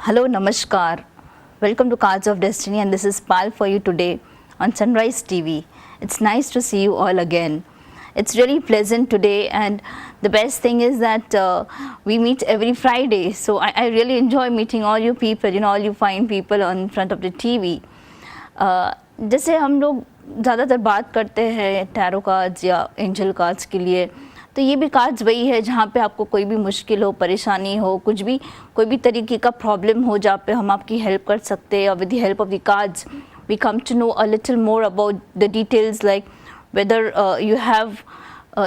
Hello, Namaskar. Welcome to Cards of Destiny, and this is Pal for you today on Sunrise TV. It's nice to see you all again. It's really pleasant today, and the best thing is that we meet every Friday. So I really enjoy meeting all you people, all you fine people on front of the TV. जैसे हम लोग ज़्यादातर बात करते हैं tarot cards या angel cards के लिए, तो ये भी कार्ड्स वही है जहाँ पे आपको कोई भी मुश्किल हो, परेशानी हो, कुछ भी कोई भी तरीके का प्रॉब्लम हो जहाँ पे हम आपकी हेल्प कर सकते हैं. With the help of the cards we come to know a little more about the details like whether you have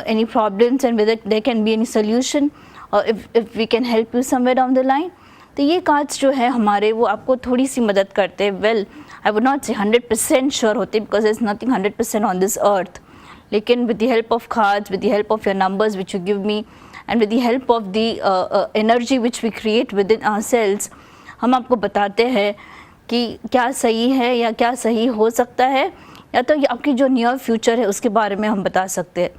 any problems and whether there can be any solution or if we can help you somewhere down the line. तो ये cards जो है हमारे वो आपको थोड़ी सी मदद करते हैं. वेल आई वुड नॉट से 100% श्योर होते because is nothing 100% on this earth, लेकिन with the help of cards, with the help of your numbers which you give me and with the help of the energy which we create within our cells, हम आपको बताते हैं कि क्या सही है या क्या सही हो सकता है, या तो आपकी जो नियर फ्यूचर है उसके बारे में हम बता सकते हैं.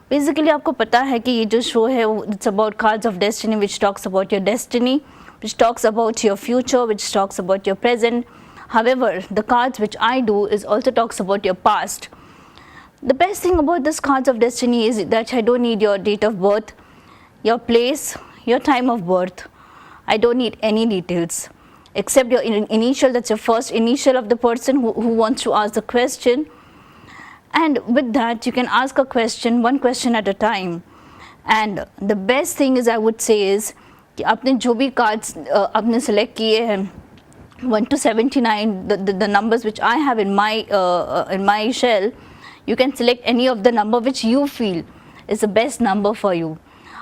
बेसिकली आपको पता है कि ये जो शो है it's about cards of destiny which talks about your destiny, which talks about your future, which talks about your present. However, the cards which I do is also talks about your past. The best thing about this cards of destiny is that I don't need your date of birth, your place, your time of birth. I don't need any details except your initial, that's your first initial of the person who wants to ask the question. And with that you can ask a question, one question at a time. And the best thing is I would say is कि आपने जो भी cards आपने select किए हैं 1 to 79 the numbers which I have in my shell, you can select any of the number which you feel is the best number for you.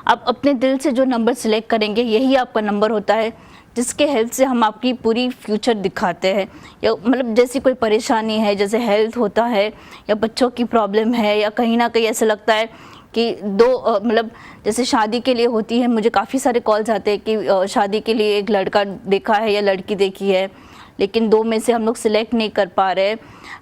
आप अपने दिल से जो नंबर सेलेक्ट करेंगे यही आपका नंबर होता है जिसके हेल्प से हम आपकी पूरी फ्यूचर दिखाते हैं. या मतलब जैसी कोई परेशानी है, जैसे हेल्थ होता है या बच्चों की प्रॉब्लम है, या कहीं ना कहीं ऐसा लगता है कि मतलब जैसे शादी के लिए होती है, मुझे काफ़ी सारे कॉल्स आते हैं कि शादी के लिए एक लड़का देखा है या लड़की देखी है, लेकिन दो में से हम लोग सिलेक्ट नहीं कर पा रहे.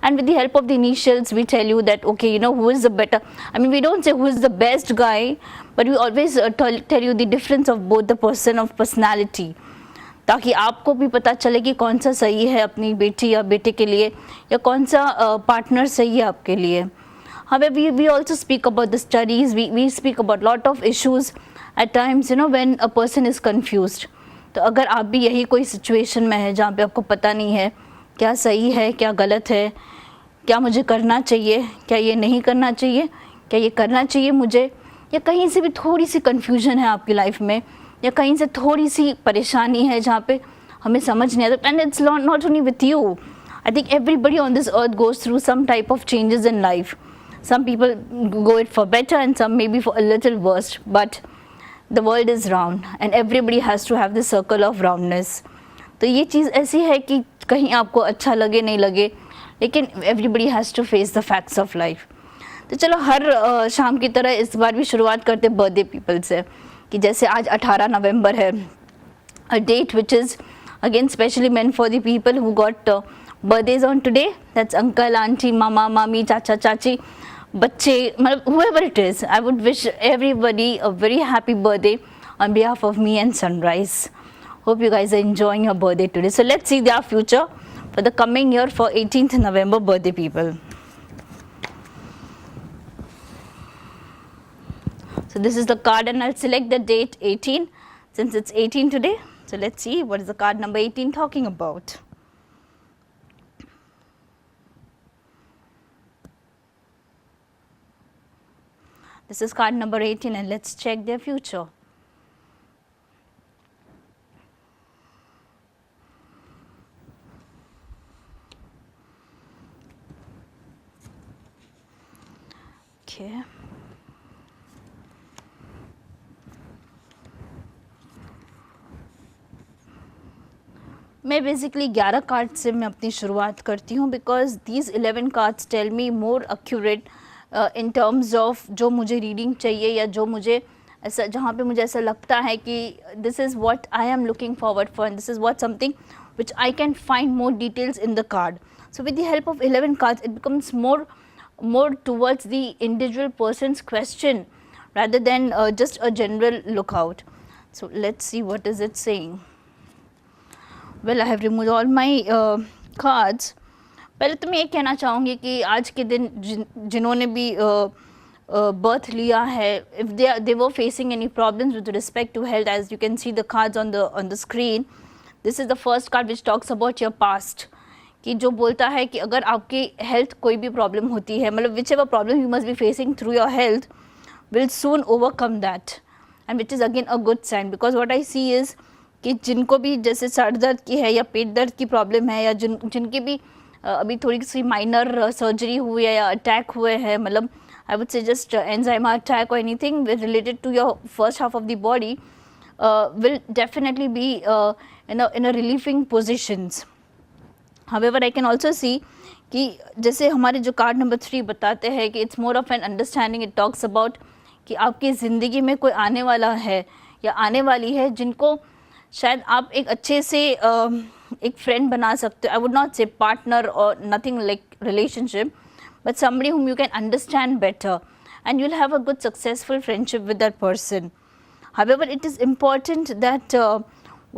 And with the help of the initials we tell you that okay who is the better, I mean we don't say who is the best guy, but we always tell you the difference of both the person of personality, ताकि आपको भी पता चले कि कौन सा सही है अपनी बेटी या बेटे के लिए, या कौन सा पार्टनर सही है आपके लिए. However, we also speak about the studies, we speak about lot of issues at times, when a person is confused. तो अगर आप भी यही कोई सिचुएशन में है जहाँ पे आपको पता नहीं है क्या सही है क्या गलत है, क्या मुझे करना चाहिए, क्या ये नहीं करना चाहिए, क्या ये करना चाहिए मुझे, या कहीं से भी थोड़ी सी कन्फ्यूजन है आपकी लाइफ में, या कहीं से थोड़ी सी परेशानी है जहाँ पे हमें समझ नहीं आता. And it's not only with you, I think everybody on this earth goes through some type of changes in life. Some people go it for better and some maybe for a little worse, but the world is round and everybody has to have the circle of roundness. तो ये चीज़ ऐसी है कि कहीं आपको अच्छा लगे नहीं लगे, लेकिन everybody has to face the facts of life. तो चलो हर शाम की तरह इस बार भी शुरुआत करते बर्थडे पीपल से, कि जैसे आज 18 नवंबर है, a date which is again specially meant for the people who got birthdays on today. That's uncle, auntie, mama, mami, chacha, chachi, बच्चे, मतलब whoever it is. I would wish everybody a very happy birthday on behalf of me and Sunrise. Hope you guys are enjoying your birthday today. So let's see their future for the coming year for 18th November birthday people. So this is the card and I'll select the date 18 since it's 18 today. So let's see what is the card number 18 talking about. This is card number 18 and let's check their future. Okay. मैं basically 11 card से मैं अपनी शुरुआत करती हूँ because these 11 cards tell me more accurate in terms of जो मुझे reading चाहिए, या जो मुझे ऐसा जहाँ पे मुझे ऐसा लगता है कि this is what I am looking forward for and this is what something which I can find more details in the card. So with the help of 11 cards it becomes more towards the individual person's question rather than just a general lookout. So let's see what is it saying. Well I have remove all my cards. पहले तो मैं ये कहना चाहूँगी कि आज के दिन जिन्होंने भी बर्थ लिया है, if they were facing any problems with respect to health, as you can see the cards on the screen, this is the first card which talks about your past, कि जो बोलता है कि अगर आपकी हेल्थ कोई भी प्रॉब्लम होती है, मतलब whichever problem you must be facing through your health will soon overcome that, and which is again a good sign, because what I see is कि जिनको भी जैसे सर दर्द की है या पेट दर्द की प्रॉब्लम है, या जिनकी भी अभी थोड़ी सी माइनर सर्जरी हुई है या अटैक हुए हैं, मतलब I would say just enzyme attack or anything related to your first half of the body will definitely be in a relieving positions. However, I can also see कि जैसे हमारे जो कार्ड नंबर 3 बताते हैं कि it's more of an understanding. It talks about कि आपकी ज़िंदगी में कोई आने वाला है या आने वाली है जिनको शायद आप एक अच्छे से एक फ्रेंड बना सकते हो. I would not say partner or nothing like relationship, but somebody whom you can understand better, and you'll have a good successful friendship with that person. However, it is important that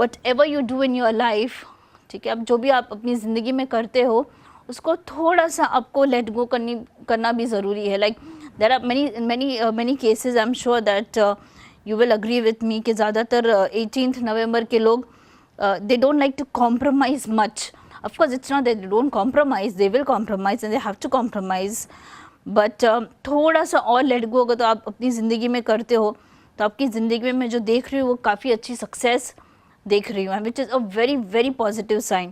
whatever you do in your life, ठीक है, अब जो भी आप अपनी ज़िंदगी में करते हो उसको थोड़ा सा आपको लेट गो करना भी ज़रूरी है. Like there are many cases, I am sure that you will agree with me कि ज़्यादातर 18th नवंबर के लोग they don't like to compromise much. Of course, it's not that they don't compromise, they will compromise and they have to compromise. But थोड़ा सा और let go अगर तो आप अपनी ज़िंदगी में करते हो तो आपकी ज़िंदगी में मैं जो देख रही हूँ वो काफ़ी अच्छी सक्सेस देख रही हूँ, which is a very very positive sign.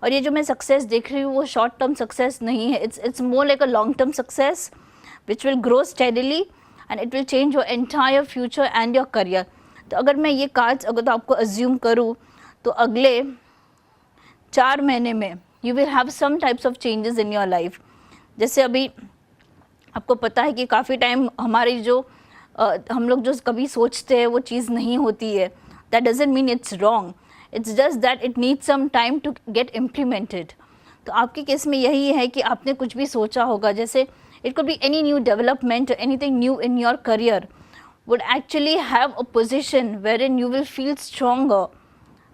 और ये जो मैं सक्सेस देख रही हूँ वो शॉर्ट टर्म सक्सेस नहीं है, it's more like a long term success which will grow steadily and it will change your entire future and your career. तो अगर मैं ये कार्ड्स अगर तो आपको अज्यूम करूँ तो अगले 4 महीने में you will have some types of changes in your life. जैसे अभी आपको पता है कि काफ़ी टाइम हमारी जो हम लोग जो कभी सोचते हैं वो चीज़ नहीं होती है. That doesn't mean it's wrong, it's just that it needs some time to get implemented. तो आपके केस में यही है कि आपने कुछ भी सोचा होगा, जैसे it could be any new development, anything new in your career would actually have a position wherein you will feel stronger.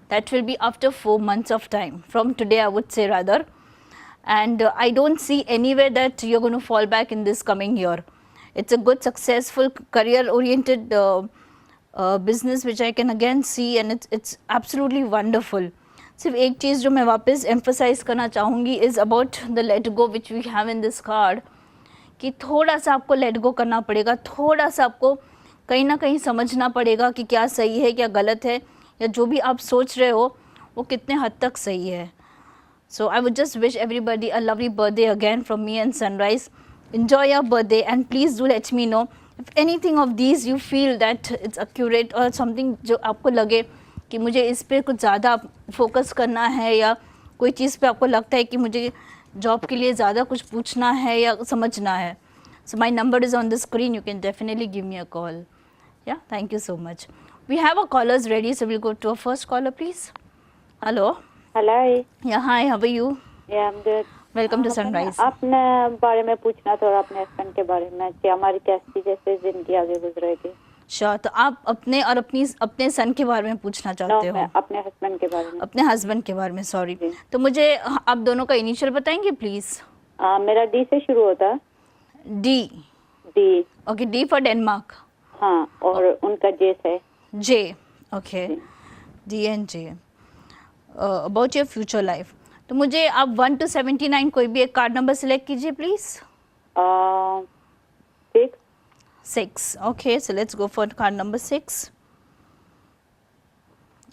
That will be after 4 months of time from today, I would say rather. And I don't see anywhere that you're going to fall back in this coming year. It's a good, successful, career-oriented business which I can again see, and it's absolutely wonderful. सिर्फ एक चीज़ जो मैं वापस emphasize करना चाहूँगी is about the let go which we have in this card. कि थोड़ा सा आपको let go करना पड़ेगा, थोड़ा सा आपको कहीं ना कहीं समझना पड़ेगा कि क्या सही है क्या गलत है, या जो भी आप सोच रहे हो वो कितने हद तक सही है. So I would just wish everybody a lovely birthday again from me and Sunrise. Enjoy your birthday and please do let me know if anything of these you feel that it's accurate or something जो आपको लगे कि मुझे इस पे कुछ ज़्यादा focus करना है, या कोई चीज़ पे आपको लगता है कि मुझे जॉब के लिए ज़्यादा कुछ पूछना है या समझना है. So my number is on the screen, you can definitely give me a call. Yeah, thank you so much. We have our callers ready, so we'll go to our first caller, please. Hello. Hello. Yeah, hi, how are you? Yeah, I'm good. Welcome to Sunrise. अपने बारे में पूछना था और अपने husband के बारे में कि हमारी कैसी जैसे जिंदगी आगे गुजरेगी. Sure, तो आप अपने और अपने सन के बारे में पूछना चाहते हो? अपने हस्बैंड के बारे में. अपने हस्बैंड के बारे में, सॉरी. तो मुझे आप दोनों का इनिशियल बताएंगे प्लीज? मेरा डी से शुरू होता है. D. D. Okay, D for Denmark. हाँ, और उनका जे से. J. Okay, D and J. About your future life. तो मुझे आप 1 to 79 कोई भी एक कार्ड नंबर सिलेक्ट कीजिए please. 6. Okay, so let's go for card number 6.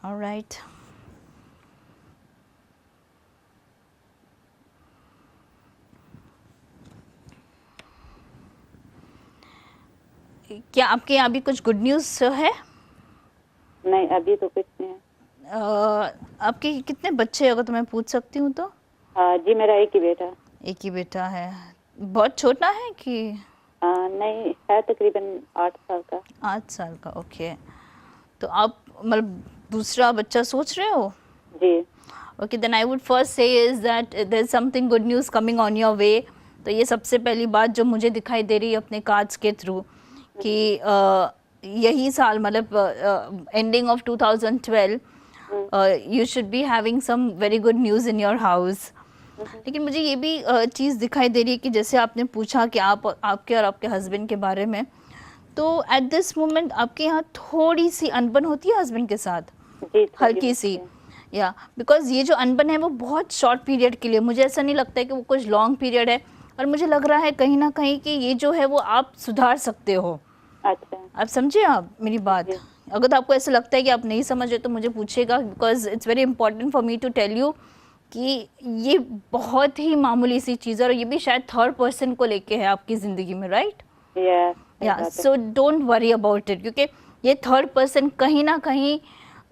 All right. क्या आपके यहाँ अभी कुछ गुड न्यूज़ है? नहीं, अभी तो कुछ नहीं है. आपके कितने बच्चे अगर तो मैं पूछ सकती हूँ तो? जी मेरा एक ही बेटा. एक ही बेटा है. बहुत छोटा है कि? नहीं, है तकरीबन 8 साल का. 8 साल का, ओके. तो आप मतलब दूसरा बच्चा सोच रहे हो? जी. Okay, then I would first say is that there is something good news coming on your way. तो ये सबसे पहली बात जो मुझे दिखाई दे रही है अपने कार्ड्स के थ्रू कि यही साल मतलब ending of 2012 you should be having some very good news in your house. लेकिन मुझे ये भी चीज़ दिखाई दे रही है कि जैसे आपने पूछा कि आपके और आपके हस्बैंड के बारे में, तो एट दिस मोमेंट आपके यहाँ थोड़ी सी अनबन होती है हस्बैंड के साथ, जी हल्की सी, या बिकॉज ये जो अनबन है वो बहुत शॉर्ट पीरियड के लिए, मुझे ऐसा नहीं लगता है कि वो कुछ लॉन्ग पीरियड है, और मुझे लग रहा है कहीं ना कहीं कि ये जो है वो आप सुधार सकते हो। अच्छा, आप समझे आप मेरी बात? अगर तो आपको ऐसा लगता है कि आप नहीं समझे तो मुझे पूछेगा, because it's very important for me to tell you कि ये बहुत ही मामूली सी चीज़ है, और ये भी शायद थर्ड पर्सन को लेके है आपकी ज़िंदगी में, राइट? या so don't worry about it, क्योंकि ये थर्ड पर्सन कहीं ना कहीं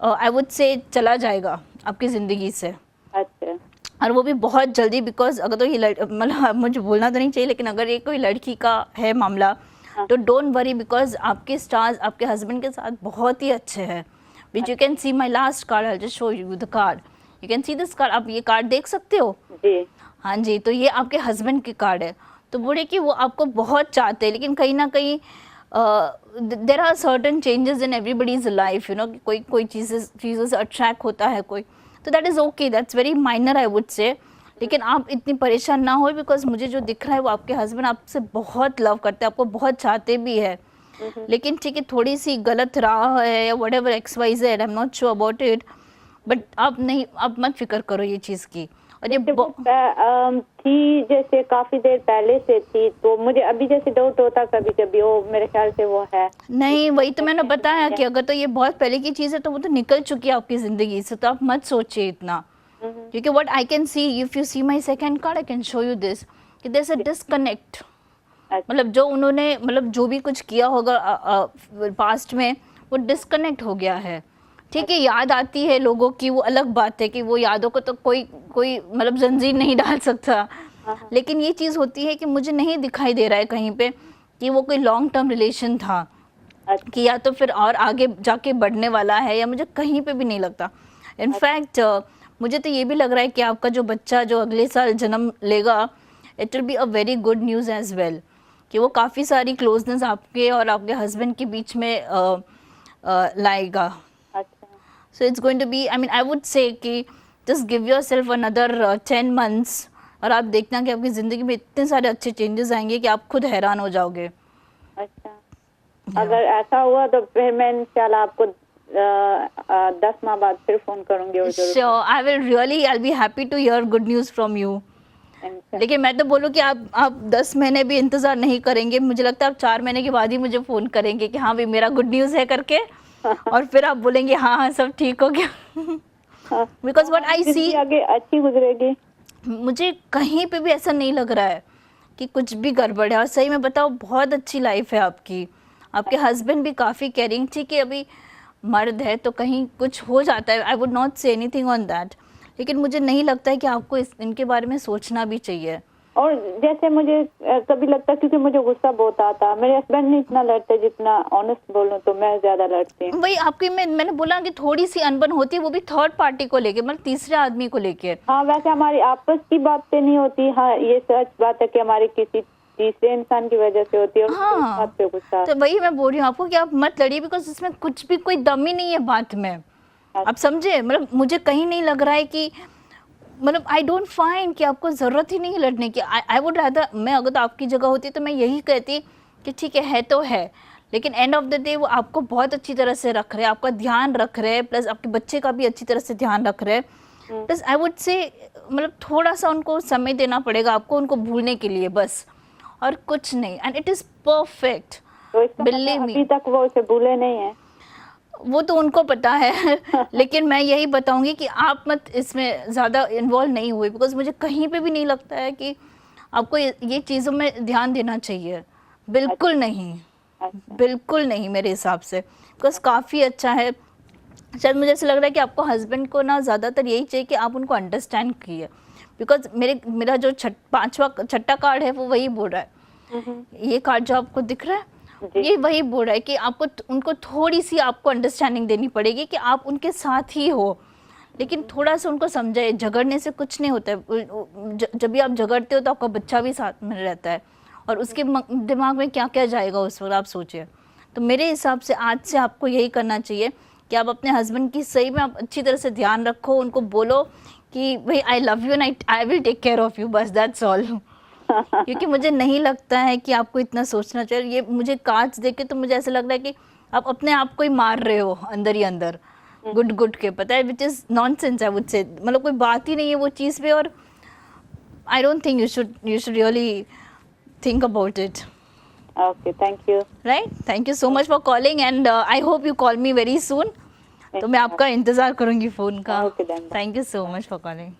आई वुड से चला जाएगा आपकी ज़िंदगी से। अच्छा, और वो भी बहुत जल्दी, बिकॉज अगर तो ये मतलब मुझे बोलना तो नहीं चाहिए, लेकिन अगर ये कोई लड़की का है मामला तो डोंट वरी, बिकॉज आपके स्टार्स आपके हस्बैंड के साथ बहुत ही अच्छे हैं, which you can see my last card. I just show you the card, you can see this card. आप ये कार्ड देख सकते हो जी, हाँ जी, तो ये आपके हस्बैंड के कार्ड है। तो बोले कि वो आपको बहुत चाहते हैं, लेकिन कहीं ना कहीं there are certain changes in everybody's life, you know, कोई चीज़ों से अट्रैक्ट होता है कोई, तो that is okay, that's very minor I would say. लेकिन आप इतनी परेशान ना हो, बिकॉज मुझे जो दिख रहा है वो आपके हस्बैंड आपसे बहुत लव करते हैं, आपको बहुत चाहते भी है। लेकिन ठीक है, थोड़ी सी गलत राह है या what ever XYZ, I am not sure about it, but आप मत फिक्र करो ये चीज़ की। और ये थी जैसे काफी देर पहले से थी, तो मुझे अभी जैसे डाउट होता कभी कभी, वो मेरे ख्याल से वो है नहीं, वही तो मैंने बताया कि अगर तो ये बहुत पहले की चीज़ है तो वो तो निकल चुकी है आपकी ज़िंदगी से, तो आप मत सोचिए इतना। क्योंकि what I can see, if you see my second card, I can show you this कि देयर इज अ डिस्कनेक्ट। मतलब जो उन्होंने मतलब जो भी कुछ किया होगा पास्ट में, वो डिस्कनेक्ट हो गया है। ठीक है, याद आती है लोगों की, वो अलग बात है कि वो यादों को तो कोई मतलब जंजीर नहीं डाल सकता, लेकिन ये चीज़ होती है कि मुझे नहीं दिखाई दे रहा है कहीं पे कि वो कोई लॉन्ग टर्म रिलेशन था, कि या तो फिर और आगे जाके बढ़ने वाला है, या मुझे कहीं पे भी नहीं लगता। इनफैक्ट मुझे तो ये भी लग रहा है कि आपका जो बच्चा जो अगले साल जन्म लेगा, it will be a very good news as well, कि वो काफ़ी सारी क्लोजनेस आपके और आपके हस्बैंड के बीच में लाएगा। So it's going to be, I mean, I would say कि just give yourself another 10 months, और आप देखना कि आपकी ज़िंदगी में इतने सारे अच्छे चेंजेस आएंगे कि आप खुद हैरान हो जाओगे। अच्छा, अगर ऐसा हुआ तो फिर मैं इंशाल्लाह आपको 10 माह बाद फिर फोन करूंगी। और Sure, I will really, I'll be happy to hear good news from you. लेकिन मैं तो बोलूँ कि आप 10 महीने भी इंतज़ार नहीं करेंगे, मुझे लगता है आप 4 महीने के बाद ही मुझे फ़ोन करेंगे कि हाँ भाई मेरा गुड न्यूज़ है करके, और फिर आप बोलेंगे हाँ हाँ सब ठीक हो गया। बिकॉज व्हाट आई सी, आगे अच्छी गुजरेगी। मुझे कहीं पे भी ऐसा नहीं लग रहा है कि कुछ भी गड़बड़ है, और सही में बताओ बहुत अच्छी लाइफ है आपकी। आपके हस्बैंड भी काफ़ी केयरिंग, ठीक है अभी मर्द है तो कहीं कुछ हो जाता है, I would not say anything on that, लेकिन मुझे नहीं लगता है कि आपको इनके बारे में सोचना भी चाहिए। और जैसे मुझे कभी लगता है, क्योंकि मुझे गुस्सा बहुत आता, मेरे हस्बैंड नहीं इतना लड़ते जितना, ऑनेस्ट बोलूं तो मैं ज्यादा लड़ती हूँ। वही आपकी मैंने बोला कि थोड़ी सी अनबन होती है, वो भी थर्ड पार्टी को लेके, मतलब तीसरे आदमी को लेके। हाँ, वैसे हमारी आपस की बातें नहीं होती। हाँ, ये सच बात है कि हमारी किसी तीसरे इंसान की वजह से होती है। और हाँ, बात पे गुस्सा, तो वही मैं बोल रही हूँ आपको कि आप मत लड़िए, बिकॉज इसमें कुछ भी कोई दम ही नहीं है बात में। आप समझे, मतलब मुझे कहीं नहीं लग रहा है कि, मतलब आई डोंट फाइंड कि आपको ज़रूरत ही नहीं है लड़ने की। आई वुड रादर, मैं अगर तो आपकी जगह होती तो मैं यही कहती कि ठीक है तो है, लेकिन एंड ऑफ द डे वो आपको बहुत अच्छी तरह से रख रहे हैं, आपका ध्यान रख रहे हैं, प्लस आपके बच्चे का भी अच्छी तरह से ध्यान रख रहे हैं। प्लस आई वुड से मतलब थोड़ा सा उनको समय देना पड़ेगा आपको, उनको भूलने के लिए बस, और कुछ नहीं। And it is perfect, believe me. अभी तक वो उसे भूले नहीं है, वो तो उनको पता है। लेकिन मैं यही बताऊंगी कि आप मत इसमें ज़्यादा इन्वॉल्व नहीं हुए, बिकॉज मुझे कहीं पे भी नहीं लगता है कि आपको ये चीज़ों में ध्यान देना चाहिए, बिल्कुल नहीं, बिल्कुल नहीं मेरे हिसाब से, बिकॉज काफ़ी अच्छा है। शायद मुझे ऐसा लग रहा है कि आपको हस्बैंड को ना ज़्यादातर यही चाहिए कि आप उनको अंडरस्टैंड कीजिए, बिकॉज मेरा जो छठा कार्ड है वो वही बोल रहा है, ये कार्ड जो आपको दिख रहा है ये वही बोल रहा है कि आपको उनको थोड़ी सी आपको अंडरस्टैंडिंग देनी पड़ेगी कि आप उनके साथ ही हो, लेकिन थोड़ा सा उनको समझाए। झगड़ने से कुछ नहीं होता है, जब भी आप झगड़ते हो तो आपका बच्चा भी साथ में रहता है, और उसके दिमाग में क्या क्या जाएगा उस वक्त आप सोचिए। तो मेरे हिसाब से आज से आपको यही करना चाहिए कि आप अपने हस्बैंड की सही में आप अच्छी तरह से ध्यान रखो, उनको बोलो कि भाई I love you and I will take care of you, बस दैट्स ऑल। क्योंकि मुझे नहीं लगता है कि आपको इतना सोचना चाहिए। ये मुझे कार्ड्स देख के तो मुझे ऐसा लग रहा है कि आप अपने आप को ही मार रहे हो अंदर ही अंदर, गुड गुड के, पता है, which is nonsense I would से, मतलब कोई बात ही नहीं है वो चीज़ पे। और I don't think you should really think about it. Okay, thank you. Right? Thank you so much for calling and I hope you call me very soon. तो मैं आपका इंतज़ार करूँगी फ़ोन का. Okay then. Thank you so much for calling.